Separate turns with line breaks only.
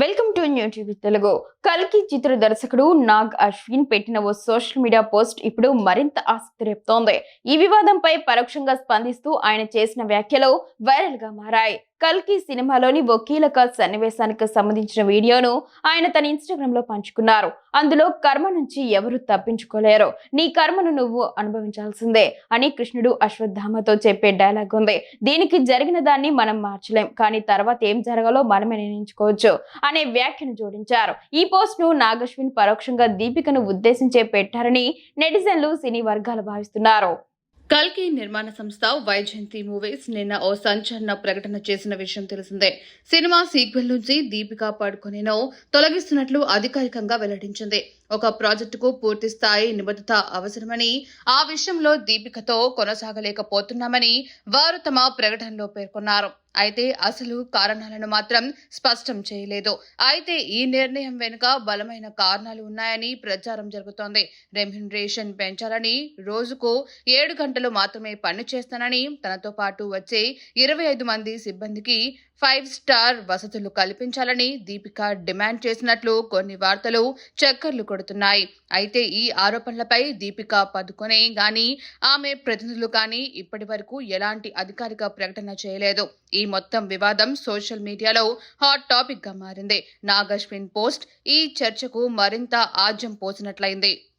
Welcome to new TV Telugu. కల్కి చిత్ర దర్శకుడు నాగ్ అశ్విన్ పెట్టిన ఓ సోషల్ మీడియా పోస్ట్ ఇప్పుడు మరింత ఆసక్తి రేపుతోంది. ఈ వివాదంపై పరోక్షంగా స్పందిస్తూ ఆయన చేసిన వ్యాఖ్యలు వైరల్ గా మారాయి. కల్కి సినిమాలోని ఓ కీలక సన్నివేశానికి సంబంధించిన వీడియోను ఆయన తన ఇన్స్టాగ్రామ్ లో పంచుకున్నారు. అందులో కర్మ నుంచి ఎవరు తప్పించుకోలేరు, నీ కర్మను నువ్వు అనుభవించాల్సిందే అని కృష్ణుడు అశ్వత్థామతో చెప్పే డైలాగ్ ఉంది. దీనికి జరిగిన దాన్ని మనం మార్చలేం, కానీ తర్వాత ఏం జరగాలో మనమే నిర్ణయించుకోవచ్చు అనే వ్యాఖ్యను జోడించారు. ఈ పోస్ట్ ను నాగశ్విన్ పరోక్షంగా దీపికను ఉద్దేశించే పెట్టారని నెటిజన్లు, సినీ వర్గాలు భావిస్తున్నారు.
కల్కి నిర్మాణ సంస్థ వైజయంతి మూవీస్ నిన్న ఓ సంచలన ప్రకటన చేసిన విషయం తెలిసిందే. సినిమా సీక్వెల్ నుంచి దీపికా పడుకొనెను తొలగిస్తున్నట్లు అధికారికంగా వెల్లడించింది. ఒక ప్రాజెక్టుకు పూర్తి స్థాయి నిబద్ధత అవసరమని, ఆ విషయంలో దీపికతో కొనసాగలేకపోతున్నామని వారు తమ ప్రకటనలో పేర్కొన్నారు. అయితే అసలు కారణాలను మాత్రం స్పష్టం చేయలేదు. అయితే ఈ నిర్ణయం వెనుక బలమైన కారణాలు ఉన్నాయని ప్రచారం జరుగుతోంది. రెమ్యునరేషన్ పెంచాలని, రోజుకు 7 గంటలు మాత్రమే పని చేస్తానని, తనతో పాటు వచ్చే 25 మంది సిబ్బందికి 5 స్టార్ వసతులు కల్పించాలని దీపిక డిమాండ్ చేసినట్లు కొన్ని వార్తలు చక్కర్లు కొడుతున్నాయి. అయితే ఈ ఆరోపణలపై దీపికా పదుకొనే గాని, ఆమె ప్రతినిధులు కానీ ఇప్పటి వరకు ఎలాంటి అధికారిక ప్రకటన చేయలేదు. ఈ మొత్తం వివాదం సోషల్ మీడియాలో హాట్ టాపిక్ గా మారింది. నాగ్ అశ్విన్ పోస్ట్ ఈ చర్చకు మరింత ఆజ్యం పోసినట్లయింది.